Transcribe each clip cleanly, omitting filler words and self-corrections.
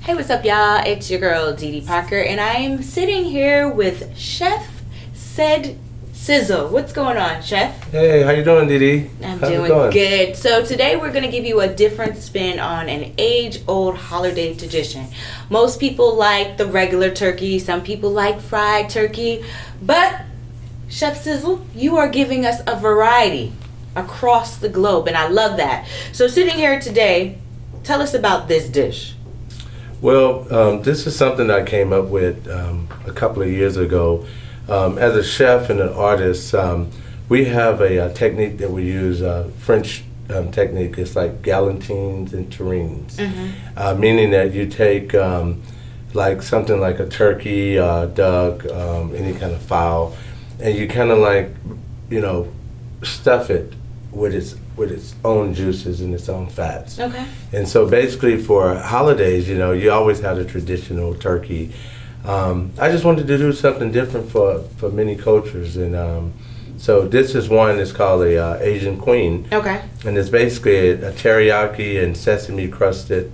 Hey, what's up, y'all? It's your girl, Dee Parker, and I'm sitting here with Chef Sizzle. What's going on, Chef? Hey, how you doing, Dee? I'm doing good. So today we're going to give you a different spin on an age-old holiday tradition. Most people like the regular turkey. Some people like fried turkey. But, Chef Sizzle, you are giving us a variety across the globe, and I love that. So sitting here today, tell us about this dish. Well, this is something I came up with a couple of years ago. As a chef and an artist, we have a technique that we use, French technique. It's like galantines and terrines, meaning that you take like something like a turkey, duck, any kind of fowl, and you kind of like, stuff it with its own juices and its own fats. Okay. And so basically for holidays, you always have the traditional turkey. I just wanted to do something different for many cultures, and so this is one that's called a Asian Queen. Okay. And it's basically a teriyaki and sesame crusted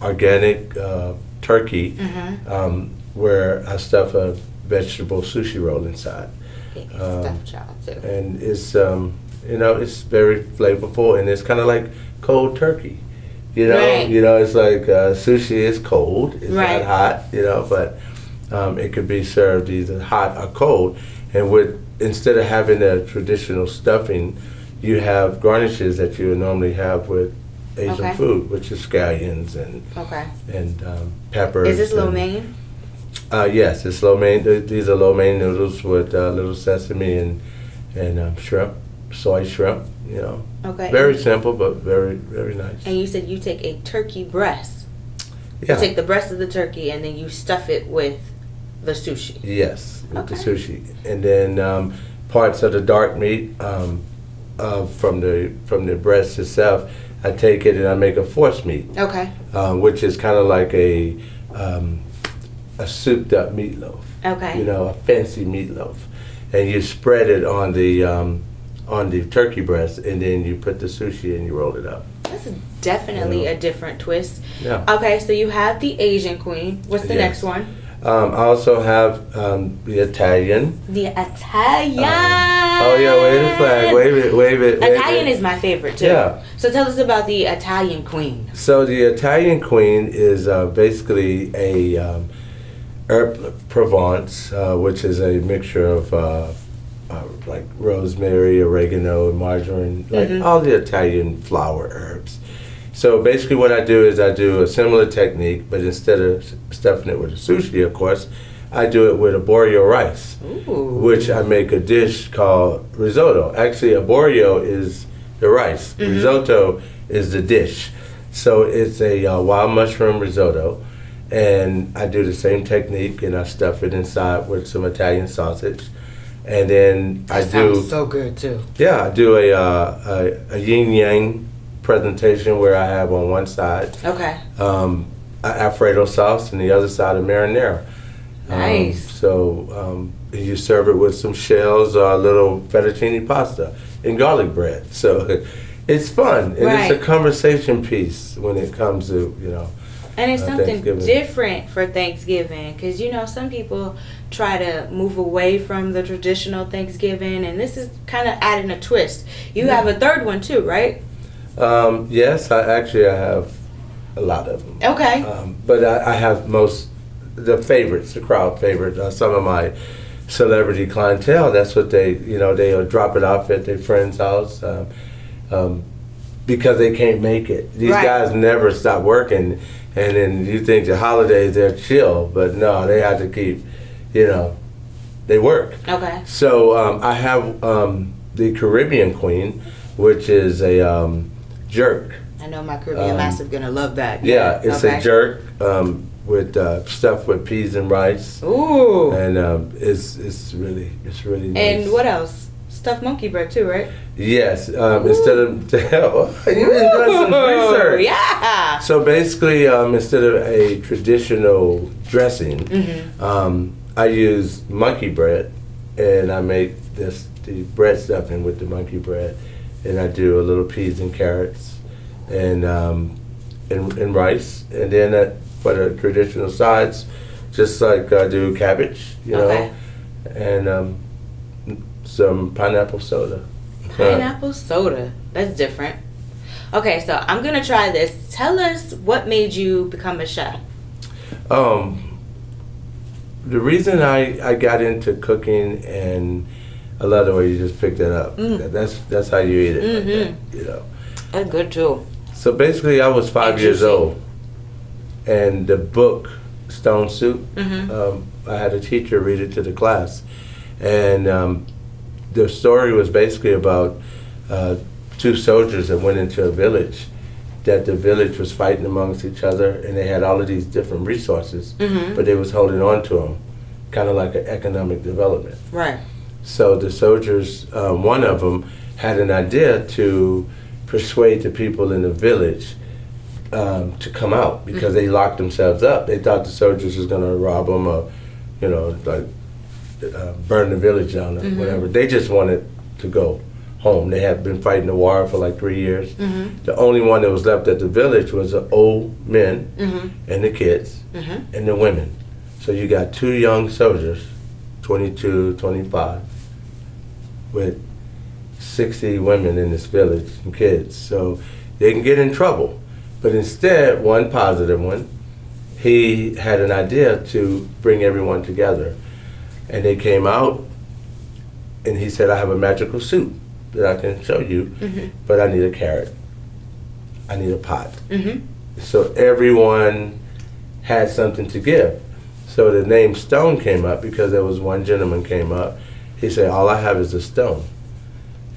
organic turkey, where I stuff a vegetable sushi roll inside. Stuffed child too. And it's it's very flavorful, and it's kind of like cold turkey. Right. It's like sushi is cold, it's Right. not hot, but it could be served either hot or cold. And instead of having a traditional stuffing, you have garnishes that you would normally have with Asian food, which is scallions and peppers. Is this lo mein? Yes, it's lo mein. These are lo mein noodles with little sesame and shrimp, soy shrimp. Okay. Very simple, but very, very nice. And you said you take a turkey breast. Yeah. You take the breast of the turkey and then you stuff it with the sushi. Yes, with the sushi, and then parts of the dark meat from the breast itself. I take it and I make a force meat. Okay. Which is kind of like a souped up meatloaf. Okay. A fancy meatloaf, and you spread it on the turkey breast, and then you put the sushi and you roll it up. That's definitely a different twist. Yeah. Okay, so you have the Asian Queen. What's the next one? I also have the Italian. The Italian. Oh yeah, wave the flag, wave it. Italian is my favorite too. Yeah. So tell us about the Italian Queen. So the Italian Queen is basically a herb Provence, which is a mixture of like rosemary, oregano, and marjoram, like all the Italian flower herbs. So basically what I do is I do a similar technique, but instead of stuffing it with a sushi, of course, I do it with arborio rice, which I make a dish called risotto. Actually, arborio is the rice. Risotto is the dish. So it's a wild mushroom risotto, and I do the same technique, and I stuff it inside with some Italian sausage. And then that sounds so good too. Yeah, I do a yin yang presentation where I have on one side Alfredo sauce and the other side a marinara. Nice. So you serve it with some shells or a little fettuccine pasta and garlic bread. So it's fun, and it's a conversation piece when it comes to And it's something different for Thanksgiving, because some people try to move away from the traditional Thanksgiving, and this is kind of adding a twist. You have a third one too, right? Yes, I have a lot of them. Okay. But I have the favorites, the crowd favorites. Some of my celebrity clientele, that's what they'll drop it off at their friend's house because they can't make it. These guys never stop working, and then you think the holidays they're chill, but no, they have to keep, they work. Okay. So I have the Caribbean Queen, which is a jerk. I know my Caribbean master gonna love that. Yeah, it's a jerk with stuffed with peas and rice. Ooh. And it's really nice. And what else? Stuffed monkey bread too, right? Yes. Instead of you've been doing some research. Yeah. So basically, instead of a traditional dressing, I use monkey bread, and I make the bread stuffing with the monkey bread, and I do a little peas and carrots, and and rice, and then for the traditional sides, just like I do cabbage, Okay. and some pineapple soda. Pineapple soda. That's different. Okay, so I'm gonna try this. Tell us what made you become a chef. The reason I got into cooking, and I love the way you just picked that up. That's how you eat it, like that, That's good too. So basically, I was 5 years old, and the book Stone Soup. I had a teacher read it to the class, and the story was basically about two soldiers that went into a village. That the village was fighting amongst each other, and they had all of these different resources, but they was holding on to them, kind of like an economic development. Right. So the soldiers, one of them had an idea to persuade the people in the village to come out because they locked themselves up. They thought the soldiers was going to rob them or, burn the village down or whatever. They just wanted to go home. They had been fighting the war for like 3 years. The only one that was left at the village was the old men and the kids and the women. So you got two young soldiers, 22, 25, with 60 women in this village and kids. So they can get in trouble. But instead, one positive one, he had an idea to bring everyone together. And they came out, and he said, I have a magical soup that I can show you, but I need a carrot. I need a pot. So everyone had something to give. So the name Stone came up because there was one gentleman came up. He said, all I have is a stone.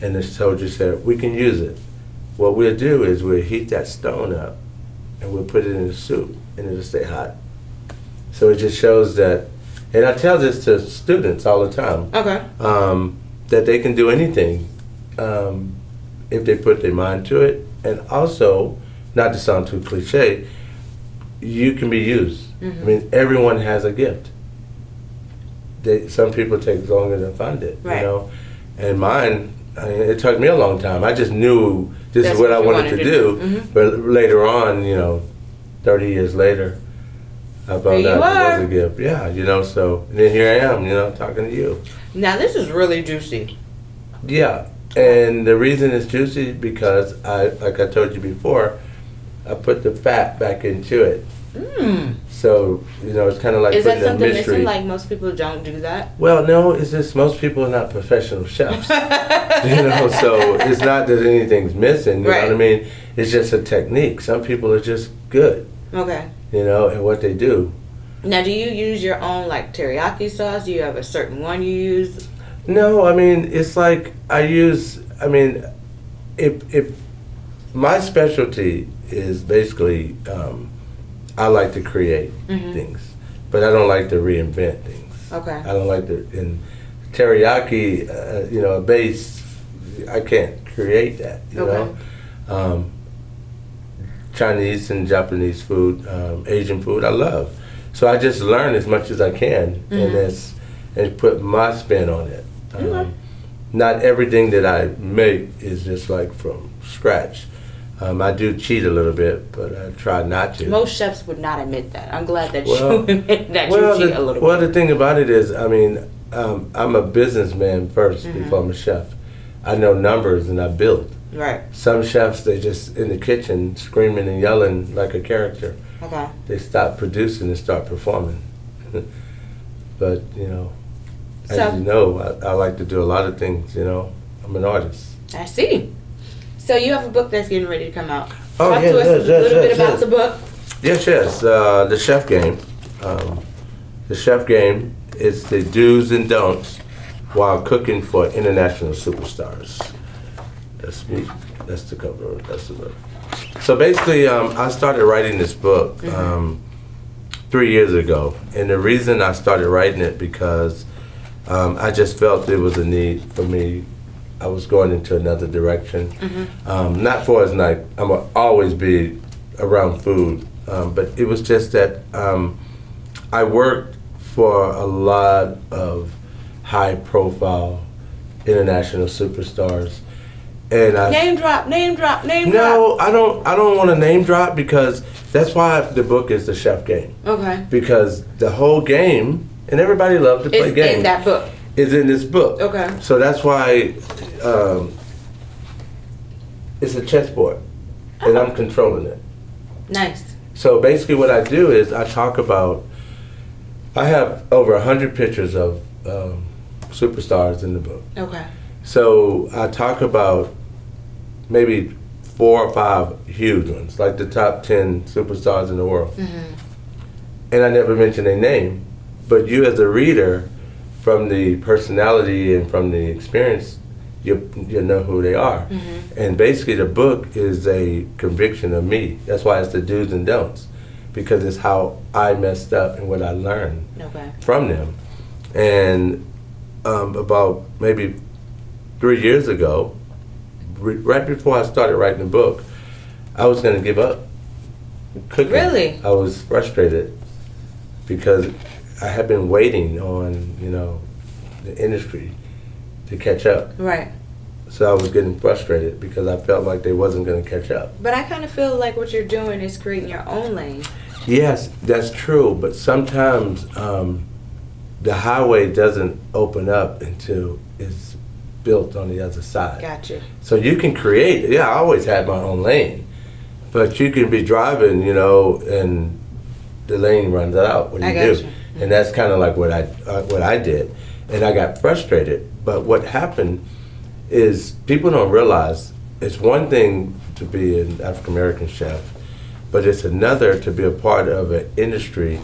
And the soldier said, we can use it. What we'll do is we'll heat that stone up and we'll put it in the soup and it'll stay hot. So it just shows that, and I tell this to students all the time, that they can do anything if they put their mind to it. And also, not to sound too cliche, you can be used. I mean, everyone has a gift. Some people take longer to find it, And mine, it took me a long time. I just knew this is what I wanted to do. But later on, 30 years later, I found out it was a gift. Yeah, so and then here I am, talking to you. Now this is really juicy. Yeah, and the reason it's juicy because like I told you before, I put the fat back into it. So, it's kind of like is putting that something a mystery. missing? Like most people don't do that? Well, no, it's just most people are not professional chefs. So it's not that anything's missing, you know what I mean? It's just a technique. Some people are just good. Okay. At what they do. Now, do you use your own like teriyaki sauce? Do you have a certain one you use? No, it's like if my specialty is basically I like to create things, but I don't like to reinvent things. Okay. I don't like to, in teriyaki, a base, I can't create that, you know. Chinese and Japanese food, Asian food, I love. So I just learn as much as I can and put my spin on it. Not everything that I make is just like from scratch. I do cheat a little bit, but I try not to. Most chefs would not admit that. I'm glad that you admit that you cheat a little bit. Well, the thing about it is, I'm a businessman first before I'm a chef. I know numbers and I build. Right. Some chefs, they just in the kitchen screaming and yelling like a character. Okay. They stop producing and start performing. But, as you know, I like to do a lot of things, I'm an artist. I see. So you have a book that's getting ready to come out. Oh, Talk to us a little bit about the book. Yes. The Chef Game. The Chef Game is the do's and don'ts while cooking for international superstars. That's me. That's the cover. That's the book. So basically, I started writing this book 3 years ago. And the reason I started writing it because I just felt there was a need for me. I was going into another direction. Not for as like I'm gonna always be around food, but it was just that I worked for a lot of high-profile international superstars, And name drop. No, I don't want to name drop because that's why the book is the chef game. Okay. Because the whole game, and everybody loves to play games. In that book. Is in this book. Okay. So that's why it's a chessboard, and I'm controlling it. Nice. So basically, what I do is I talk about. I have over 100 pictures of superstars in the book. Okay. So I talk about maybe 4 or 5 huge ones, like the top 10 superstars in the world. Mm-hmm. And I never mention their name, but you as a reader, from the personality and from the experience, you know who they are. Mm-hmm. And basically the book is a conviction of me. That's why it's the do's and don'ts, because it's how I messed up and what I learned from them. And about maybe 3 years ago, right before I started writing the book, I was going to give up cooking. Really? I was frustrated because I had been waiting on, the industry to catch up. Right. So I was getting frustrated because I felt like they wasn't going to catch up. But I kind of feel like what you're doing is creating your own lane. Yes, that's true. But sometimes the highway doesn't open up until it's built on the other side. Gotcha. So you can create. Yeah, I always had my own lane, but you can be driving, and the lane runs out. What do you do? Mm-hmm. And that's kind of like what I did, and I got frustrated. But what happened is people don't realize it's one thing to be an African American chef, but it's another to be a part of an industry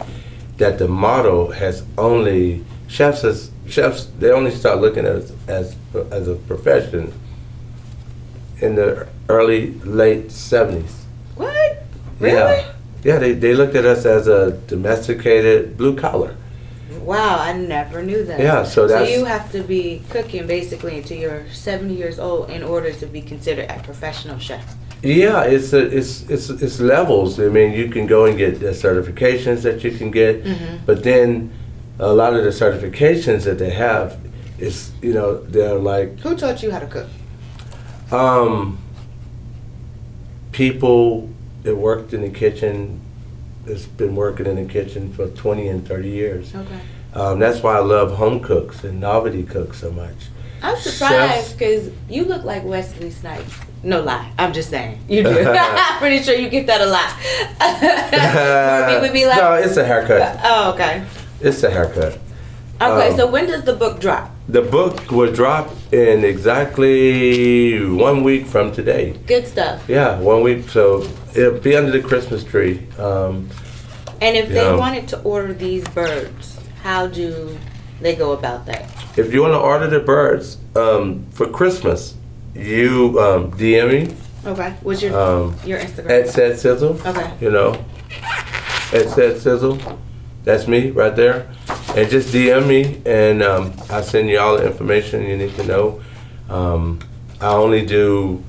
that the model has only chefs they only start looking at it as a profession in the late 70s. What? Really? Yeah, they looked at us as a domesticated blue collar. Wow, I never knew that. Yeah, so you have to be cooking basically until you're 70 years old in order to be considered a professional chef. Yeah, it's levels. I mean, you can go and get the certifications that you can get, mm-hmm. but then a lot of the certifications that they have is, they're like. Who taught you how to cook? People that worked in the kitchen, that's been working in the kitchen for 20 and 30 years. Okay. That's why I love home cooks and novelty cooks so much. I'm surprised because you look like Wesley Snipes. No lie, I'm just saying. You do. I'm pretty sure you get that a lot. More would be like, no, it's a haircut. Oh, okay. It's a haircut. Okay, so when does the book drop? The book will drop in exactly 1 week from today. Good stuff. Yeah, 1 week. So it'll be under the Christmas tree. And if they wanted to order these birds, how do they go about that? If you want to order the birds for Christmas, you DM me. Okay. What's your Instagram? At Said Sizzle. Okay. At Said Sizzle. That's me right there. And just DM me, and I'll send you all the information you need to know. I only do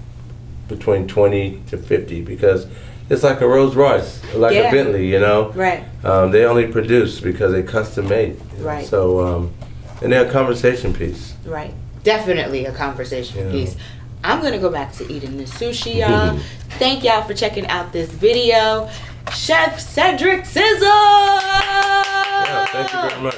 between 20 to 50 because it's like a Rolls Royce, like a Bentley, Right. They only produce because they custom made. Right. So, and they're a conversation piece. Right. Definitely a conversation piece. I'm going to go back to eating this sushi, y'all. Thank y'all for checking out this video. Chef Cedric Sizzle! Yeah, thank you very much.